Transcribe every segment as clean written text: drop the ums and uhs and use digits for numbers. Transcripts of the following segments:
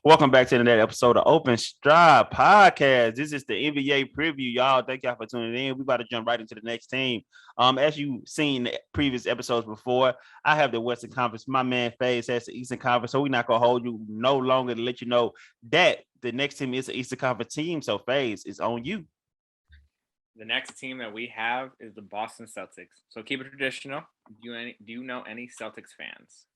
Welcome back to another episode of Open Stride Podcast. This is the NBA preview, y'all. Thank y'all for tuning in. We about to jump right into the next team. As you seen the previous episodes before, I have the Western Conference. My man FaZe has the Eastern Conference, so we're not gonna hold you no longer to let you know that the next team is the Eastern Conference team. So FaZe is on you. The next team that we have is the Boston Celtics. So keep it traditional. Do you know any Celtics fans?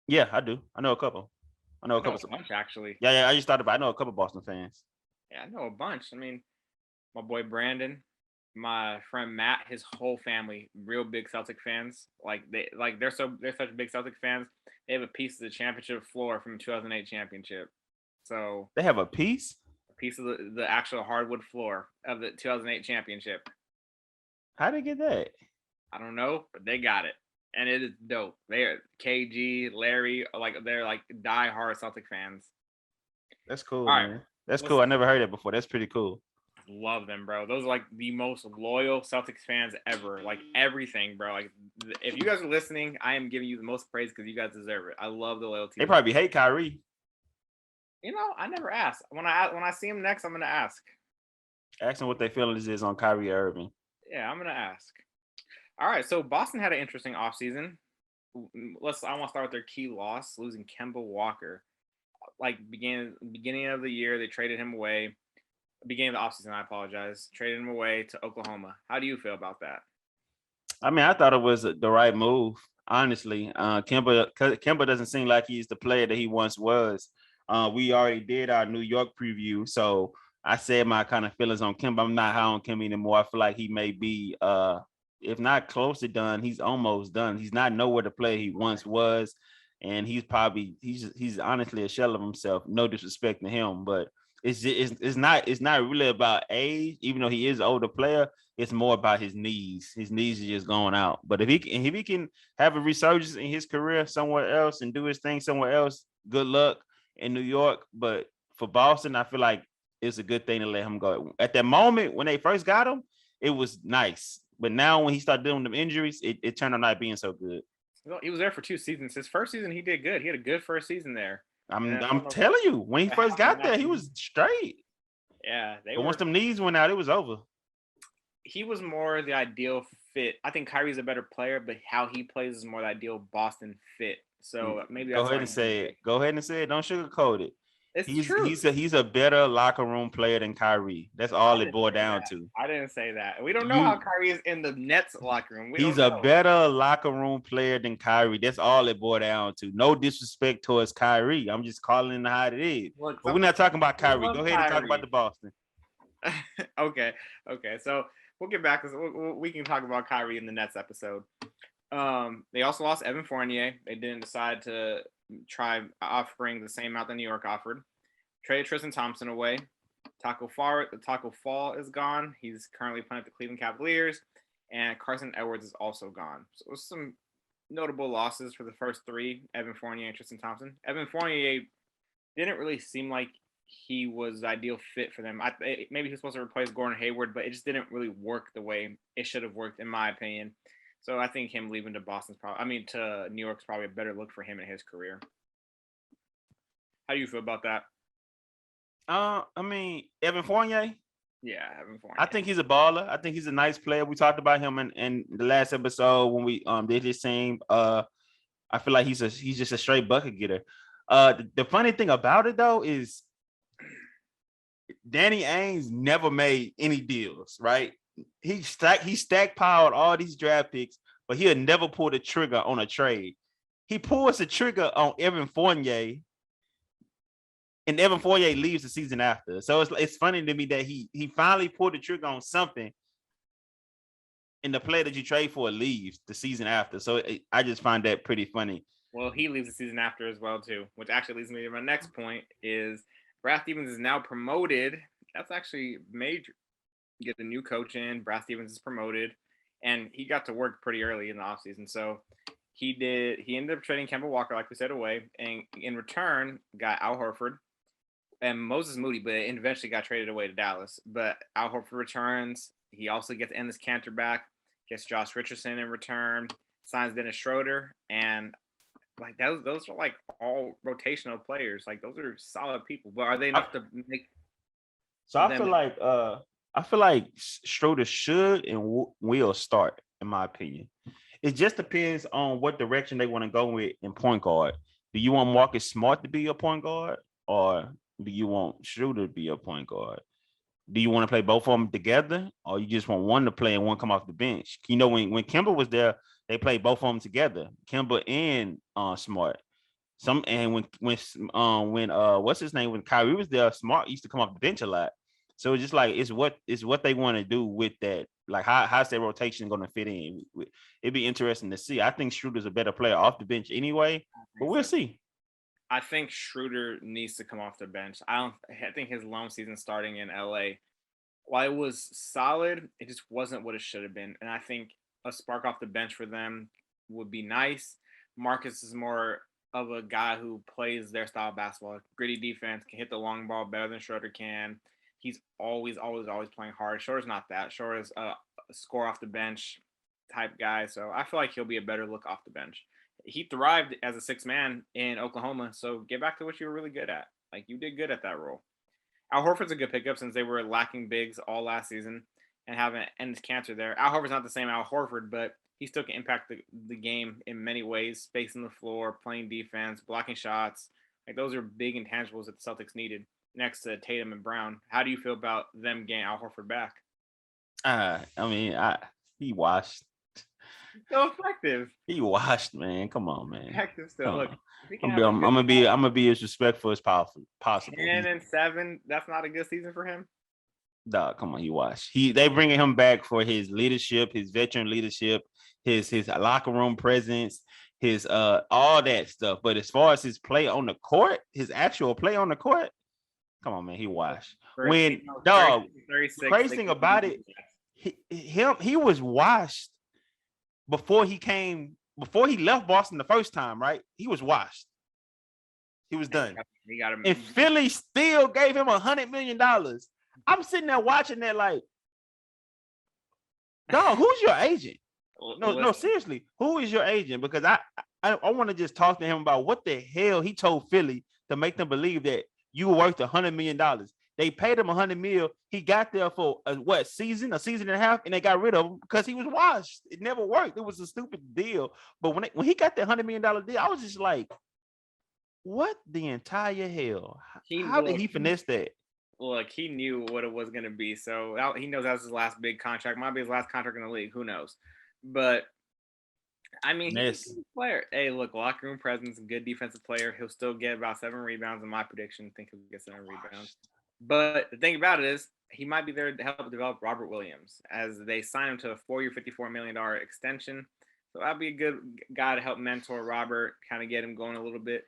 Yeah, I do. I know a couple. I know a bunch, actually. Yeah. I just thought about. I know a couple Boston fans. Yeah, I know a bunch. I mean, my boy Brandon, my friend Matt, his whole family, real big Celtic fans. They're such big Celtic fans. They have a piece of the championship floor from the 2008 championship. So They have a piece. a piece of the actual hardwood floor of the 2008 championship. How did they get that? I don't know, but they got it. And it is dope. They are KG, Larry, they're like die-hard Celtic fans. That's cool, All man. right. That's cool. I never heard it before. That's pretty cool. Love them, bro. Those are like the most loyal Celtics fans ever. Like everything, bro. Like if you guys are listening, I am giving you the most praise because you guys deserve it. I love the loyalty. They probably hate Kyrie. You know, I never ask. When I see him next, I'm gonna ask. Ask them what their feelings is on Kyrie Irving. Yeah, I'm gonna ask. All right, so Boston had an interesting offseason. I want to start with their key loss, losing Kemba Walker. Like beginning of the year, they traded him away. Beginning of the offseason, I apologize. Traded him away to Oklahoma. How do you feel about that? I mean, I thought it was the right move, honestly. Kemba doesn't seem like he's the player that he once was. We already did our New York preview, so I said my kind of feelings on Kemba. I'm not high on Kemba anymore. I feel like he may be, if not close to done, he's almost done. He's not nowhere to play he once was, and he's honestly a shell of himself. No disrespect to him, but it's not really about age, even though he is an older player. It's more about his knees. His knees are just going out. But if he can have a resurgence in his career somewhere else and do his thing somewhere else, good luck in New York. But for Boston, I feel like it's a good thing to let him go. At that moment when they first got him, it was nice. But now when he started dealing with them injuries, it turned out not being so good. Well, he was there for 2 seasons. His first season, he did good. He had a good first season there. I'm telling you, when he first got there, he was straight. Yeah, but once them knees went out, it was over. He was more the ideal fit. I think Kyrie's a better player, but how he plays is more the ideal Boston fit. So maybe that's go ahead and say it. Go ahead and say it. Don't sugarcoat it. It's true. He's a better locker room player than Kyrie. That's all it boiled down to. I didn't say that. We don't know how Kyrie is in the Nets locker room. He's a better locker room player than Kyrie. That's all it boiled down to. No disrespect towards Kyrie. I'm just calling it how it is. But we're not talking about Kyrie. Go ahead and talk about the Boston. Okay. So we'll get back. We can talk about Kyrie in the Nets episode. They also lost Evan Fournier. They didn't decide to try offering the same amount that New York offered. Traded Tristan Thompson away. Taco Fall is gone. He's currently playing at the Cleveland Cavaliers. And Carson Edwards is also gone. So there's some notable losses for the first three, Evan Fournier and Tristan Thompson. Evan Fournier didn't really seem like he was the ideal fit for them. Maybe he was supposed to replace Gordon Hayward, but it just didn't really work the way it should have worked, in my opinion. So I think him leaving to to New York's probably a better look for him in his career. How do you feel about that? I mean, Evan Fournier. Yeah, Evan Fournier. I think he's a baller. I think he's a nice player. We talked about him in the last episode when we did his team. I feel like he's just a straight bucket getter. The funny thing about it though is Danny Ainge never made any deals, right? He stackpiled all these draft picks, but he'll never pull the trigger on a trade. He pulls the trigger on Evan Fournier, and Evan Fournier leaves the season after. So it's funny to me that he finally pulled the trigger on something, and the player that you trade for leaves the season after. So I just find that pretty funny. Well, he leaves the season after as well too, which actually leads me to my next point is Brad Stevens is now promoted. That's actually major. Get a new coach in. Brad Stevens is promoted, and he got to work pretty early in the offseason. So he ended up trading Kemba Walker, like we said, away, and in return got Al Horford and Moses Moody, but eventually got traded away to Dallas. But Al Horford returns. He also gets Ennis Cantor back, gets Josh Richardson in return, signs Dennis Schroeder, and like those are like all rotational players. Like those are solid people, but are they I, enough to make so them? I feel like Schroeder should and will start, in my opinion. It just depends on what direction they want to go with in point guard. Do you want Marcus Smart to be your point guard, or do you want Schroeder to be your point guard? Do you want to play both of them together, or you just want one to play and one come off the bench? You know, when Kimber was there, they played both of them together, Kimber and Smart. When what's his name, when Kyrie was there, Smart used to come off the bench a lot. So it's just like it's what they want to do with that. Like how's that rotation going to fit in? It'd be interesting to see. I think Schroeder's a better player off the bench anyway, but we'll see. I think Schroeder needs to come off the bench. I think his lone season starting in LA, while it was solid, it just wasn't what it should have been. And I think a spark off the bench for them would be nice. Marcus is more of a guy who plays their style of basketball, gritty defense, can hit the long ball better than Schroeder can. He's always playing hard. Schroeder's not that. Schroeder's a score off the bench type guy. So I feel like he'll be a better look off the bench. He thrived as a six man in Oklahoma. So get back to what you were really good at. Like you did good at that role. Al Horford's a good pickup since they were lacking bigs all last season and having Enes Kanter there. Al Horford's not the same Al Horford, but he still can impact the game in many ways, spacing the floor, playing defense, blocking shots. Like those are big intangibles that the Celtics needed next to Tatum and Brown. How do you feel about them getting Al Horford back? He washed. So effective. He washed, man. Come on, man. Effective still. Come Look, on. if he can I'm have a gonna good be I'm gonna be as respectful as possible. 10-7, that's not a good season for him. Dog, come on, he washed. They bringing him back for his leadership, his veteran leadership, his locker room presence, his all that stuff. But as far as his play on the court, his actual play on the court, come on, man, he washed. When dog, 36, crazy thing about it, he was washed before he left Boston the first time, right? He was washed. He was done. He got him. And Philly still gave him $100 million. I'm sitting there watching that like, dog, who's your agent? No, seriously, who is your agent? Because I want to just talk to him about what the hell he told Philly to make them believe that you were worth $100 million. They paid him $100 million. He got there for a season and a half, and they got rid of him because he was washed. It never worked. It was a stupid deal. But when he got that $100 million deal, I was just like, what the entire hell? How did he finesse that? Look, he knew what it was going to be. So he knows that was his last big contract. Might be his last contract in the league. Who knows? But I mean, he's a good player. Hey, look, locker room presence, good defensive player. He'll still get about 7 rebounds in my prediction. I think he'll get 7 rebounds. But the thing about it is, he might be there to help develop Robert Williams as they sign him to a 4-year, $54 million extension. So that'd be a good guy to help mentor Robert, kind of get him going a little bit,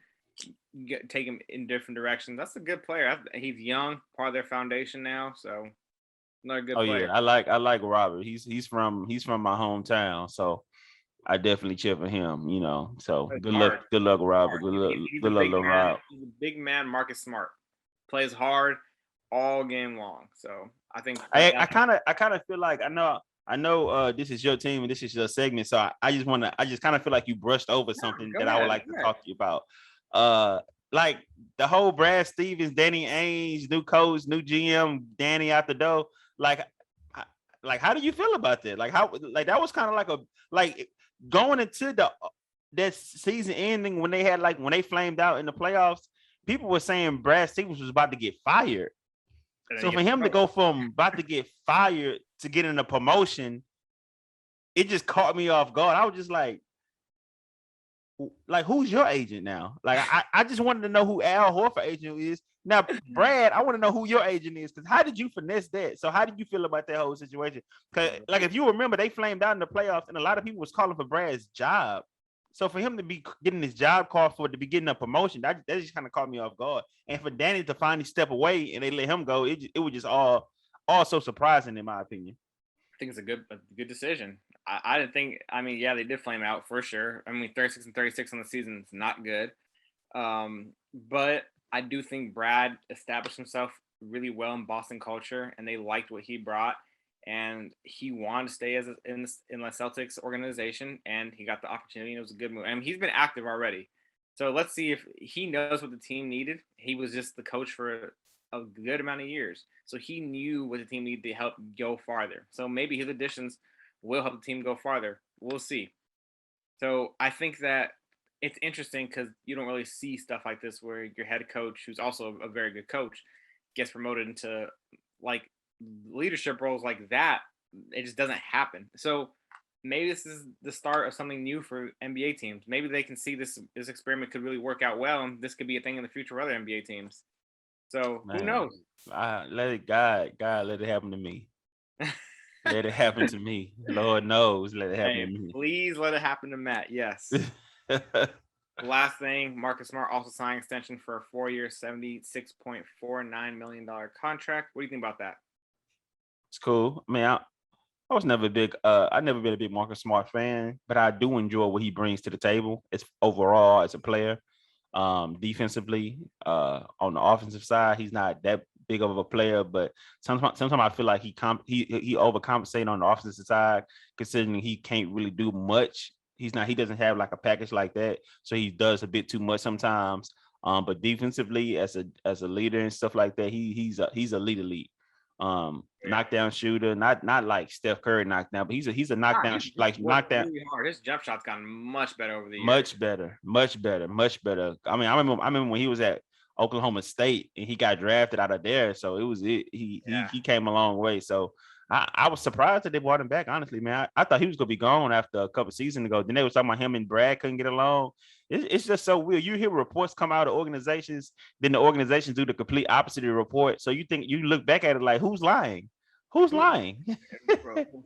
take him in different directions. That's a good player. He's young, part of their foundation now. So another good player. Yeah, I like Robert. He's from my hometown, so I definitely cheer for him. You know, so good luck, Robert. Good luck, Rob. He's a big man, Marcus Smart. Plays hard all game long. So I think I kind of feel like I know this is your team and this is your segment. So I just kind of feel like you brushed over something that I would like to talk to you about. Like the whole Brad Stevens, Danny Ainge, new coach, new GM, Danny out the door. Like how do you feel about that? Like that was kind of like going into that season ending when they flamed out in the playoffs. People were saying Brad Stevens was about to get fired. So for him to go from about to get fired to getting a promotion, it just caught me off guard. I was just like, who's your agent now? Like, I just wanted to know who Al Horford agent is. Now, Brad, I want to know who your agent is, because how did you finesse that? So how did you feel about that whole situation? Because, like, if you remember, they flamed out in the playoffs, and a lot of people was calling for Brad's job. So for him to be getting his job called for to be getting a promotion, that just kind of caught me off guard. And for Danny to finally step away and they let him go, it was just all so surprising in my opinion. I think it's a good decision. I didn't think. I mean, yeah, they did flame out for sure. I mean, 36-36 on the season is not good. But I do think Brad established himself really well in Boston culture, and they liked what he brought. and he wanted to stay in the Celtics organization, and he got the opportunity, and it was a good move. I mean, he's been active already. So let's see if he knows what the team needed. He was just the coach for a good amount of years, so he knew what the team needed to help go farther. So maybe his additions will help the team go farther. We'll see. So I think that it's interesting because you don't really see stuff like this where your head coach, who's also a very good coach, gets promoted into like leadership roles like that. It just doesn't happen. So maybe this is the start of something new for NBA teams. Maybe they can see this experiment could really work out well, and this could be a thing in the future for other NBA teams. So who knows? Let it God let it happen to me. Let it happen to me. Lord knows, let it happen to me. Please let it happen to Matt. Yes. Last thing, Marcus Smart also signed extension for a 4-year, $76.49 million contract. What do you think about that? It's cool. I mean, I was never a big I never been a big Marcus Smart fan, but I do enjoy what he brings to the table. It's overall as a player. Defensively, on the offensive side, he's not that big of a player, but sometimes I feel like he overcompensates on the offensive side, considering he can't really do much. He doesn't have like a package like that, so he does a bit too much sometimes. But defensively, as a leader and stuff like that, he's elite. Knockdown shooter, not like Steph Curry knockdown, but he's a knockdown knockdown. Really hard. His jump shot's gotten much better over the years. Much better. I mean, I remember when he was at Oklahoma State and he got drafted out of there, so he came a long way. So I was surprised that they brought him back. Honestly, man, I thought he was gonna be gone after a couple seasons ago. Then they were talking about him and Brad couldn't get along. It's just so weird. You hear reports come out of organizations, then the organizations do the complete opposite of the report. So you look back at it like, who's lying? Who's lying?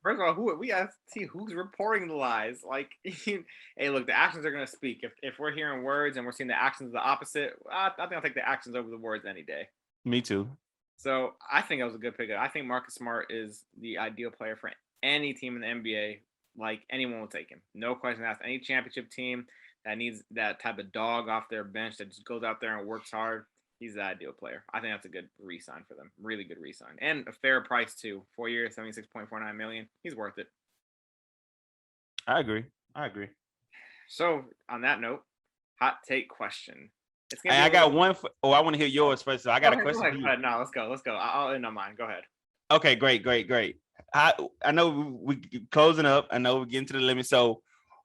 First of all, we have to see who's reporting the lies. Like, hey, look, the actions are going to speak. If we're hearing words and we're seeing the actions the opposite, I think I'll take the actions over the words any day. Me too. So I think it was a good pickup. I think Marcus Smart is the ideal player for any team in the NBA. Like, anyone will take him. No question asked. Any championship team that needs that type of dog off their bench that just goes out there and works hard, he's the ideal player. I think that's a good re-sign for them. Really good re-sign. And a fair price, too. 4 years, $76.49 million. He's worth it. I agree. So, on that note, hot take question. I got one. I want to hear yours first. So I got a question for you. No, let's go. I'll end on mine. Go ahead. Okay, great. I know we closing up. I know we're getting to the limit. So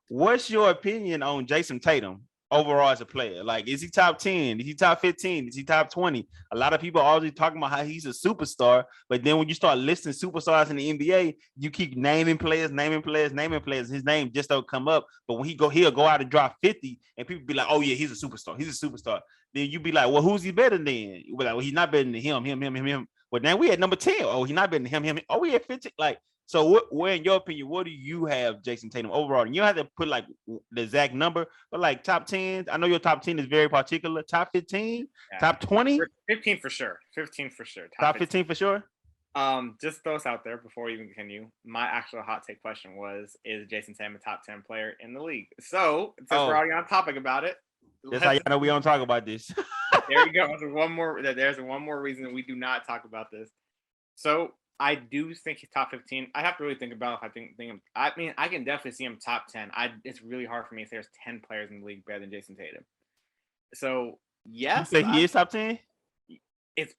what's your opinion on Jayson Tatum overall as a player? Like, is he top 10? Is he top 15? Is he top 20? A lot of people are always talking about how he's a superstar, but then when you start listing superstars in the NBA, you keep naming players. His name just don't come up. But when he'll go out and drop 50, and people be like, "Oh yeah, he's a superstar." Then you be like, "Well, who's he better than?" You be like, "Well, he's not better than him." But now we at number 10. Oh, he's not better than him. Oh, we at 15. Like, so where, in your opinion, what do you have Jayson Tatum overall? And you don't have to put like the exact number, but like top 10. I know your top 10 is very particular. Top 15, top 20, 15 for sure. 15 for sure. Top 15 for sure. Just throw this out there before we even continue. My actual hot take question is Jayson Tatum a top 10 player in the league? So since we're already on topic about it, that's how you know we don't talk about this. There you go. There's one more reason that we do not talk about this. So I do think he's top 15. I have to really think about if I mean, I can definitely see him top 10. It's really hard for me to say there's 10 players in the league better than Jayson Tatum. So yes, you say he is top 10. If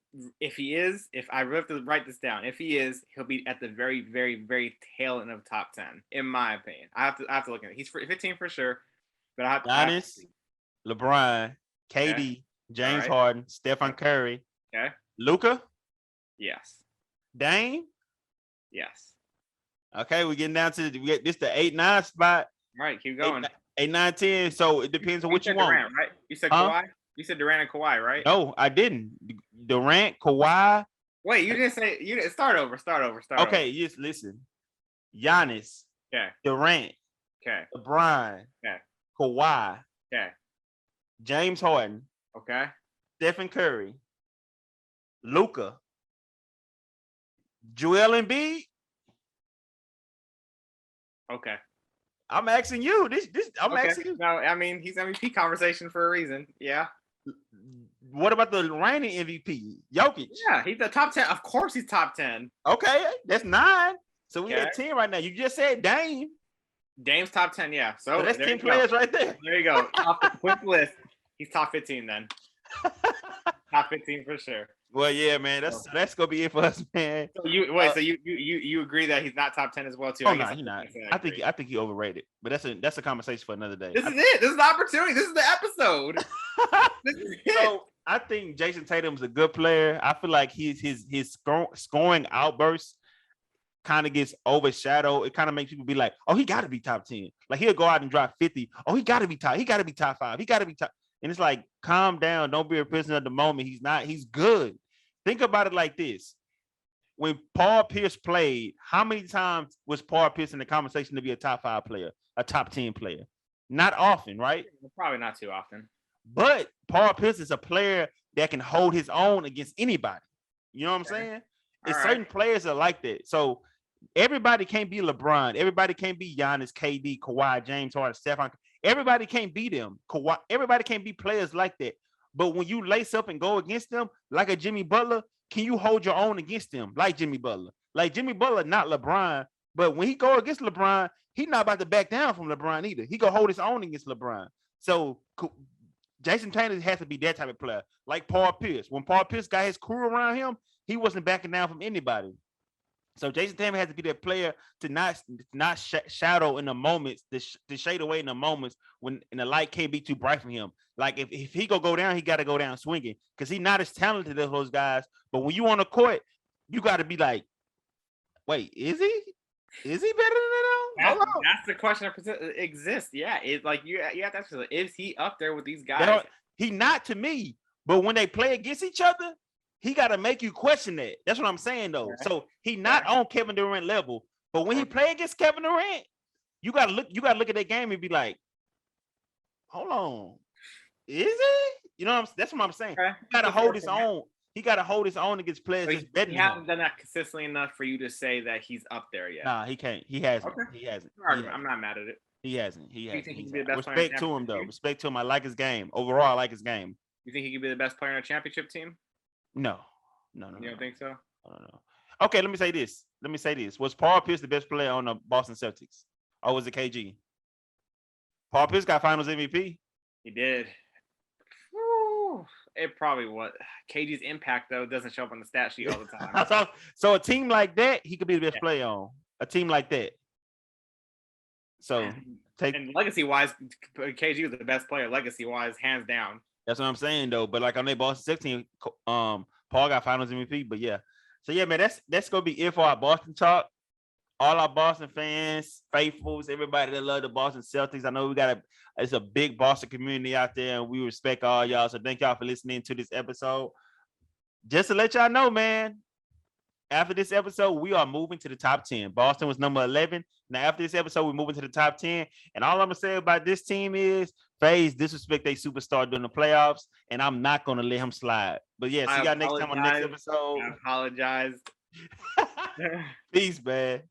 I really have to write this down, if he is, he'll be at the very, very, very tail end of top 10, in my opinion. I have to look at it. He's 15 for sure, but I have Giannis, LeBron, KD, okay. James Harden, Stephen Curry, okay, Luka, yes, Dame, yes. Okay, we're getting down to this the 8-9 spot. Right, keep going. 8, 9, 10. So it depends on what you want. Durant, right? You said Kawhi. You said Durant and Kawhi, right? No, I didn't. Durant, Kawhi. Wait, you didn't say. You didn't start over. Okay, yes. Listen, Giannis. Okay. Durant. Okay. LeBron. Okay. Kawhi. Okay. James Harden. Okay. Stephen Curry. Luka. Joel Embiid. Okay. I'm asking you. I'm asking you. No, I mean he's MVP conversation for a reason. Yeah. What about the reigning MVP, Jokic? Yeah, he's the top 10. Of course, he's top 10. Okay, that's 9. So we at 10 right now. You just said Dame. Dame's top 10, yeah. So that's 10 players right there. There you go. Off the quick list. He's top 15 then. Top 15 for sure. Well, yeah, man. That's gonna be it for us, man. So you agree that he's not top 10 as well too? Oh no, he's not. I think he overrated. But that's a conversation for another day. This is it. This is the opportunity. This is the episode. This is it. So I think Jayson Tatum's a good player. I feel like his scoring outbursts kind of gets overshadowed. It kind of makes people be like, oh, he got to be top 10. Like he'll go out and drop 50. Oh, he got to be top 5. He got to be top. And it's like, calm down. Don't be a prisoner of the moment. He's not. He's good. Think about it like this. When Paul Pierce played, how many times was Paul Pierce in the conversation to be a top 5 player, a top 10 player? Not often, right? Probably not too often. But Paul Pierce is a player that can hold his own against anybody. You know what I'm saying? It's certain players are like that. So everybody can't be LeBron. Everybody can't be Giannis, KD, Kawhi, James Harden, Stephon. Everybody can't be them. Everybody can't be players like that. But when you lace up and go against them, like a Jimmy Butler, can you hold your own against them? Like Jimmy Butler. Like Jimmy Butler, not LeBron. But when he go against LeBron, he's not about to back down from LeBron either. He gonna hold his own against LeBron. So Jayson Tatum has to be that type of player. Like Paul Pierce. When Paul Pierce got his crew around him, he wasn't backing down from anybody. So Jayson Tatum has to be that player to not shadow in the moments, to shade away in the moments when the light can't be too bright for him. Like if he go down, he got to go down swinging because he's not as talented as those guys. But when you on the court, you got to be like, wait, is he? Is he better than them? That's the question that exists. Yeah, it's like you have to ask yourself, is he up there with these guys? He not to me. But when they play against each other, he got to make you question that. That's what I'm saying, though. Okay. So he not on Kevin Durant level. But when he play against Kevin Durant, you gotta look at that game and be like, hold on, is he? You know, that's what I'm saying. Okay. He gotta hold his own. He gotta hold his own against players. So he hasn't done that consistently enough for you to say that he's up there yet. Nah, he can't. He hasn't. Okay. He hasn't. I'm not mad at it. He hasn't. He hasn't. You think he can be the best player? Respect to him, though. Respect to him. I like his game. Overall, I like his game. You think he could be the best player on a championship team? No. You don't think so? I don't know. Okay, let me say this. Was Paul Pierce the best player on the Boston Celtics? Or was it KG? Paul Pierce got finals MVP. He did. Whew. It probably was. KG's impact, though, doesn't show up on the stat sheet all the time. So a team like that, he could be the best player on. A team like that. So and legacy-wise, KG was the best player legacy-wise, hands down. That's what I'm saying, though. But like on their Boston Celtics team, Paul got finals MVP. But yeah. So yeah, man, that's gonna be it for our Boston talk. All our Boston fans, faithfuls, everybody that love the Boston Celtics. I know it's a big Boston community out there, and we respect all y'all. So thank y'all for listening to this episode. Just to let y'all know, man, after this episode, we are moving to the top 10. Boston was number 11. Now, after this episode, we're moving to the top 10. And all I'm going to say about this team is FaZe disrespect their superstar during the playoffs, and I'm not going to let him slide. But yeah, see y'all next time on the next episode. I apologize. Peace, man.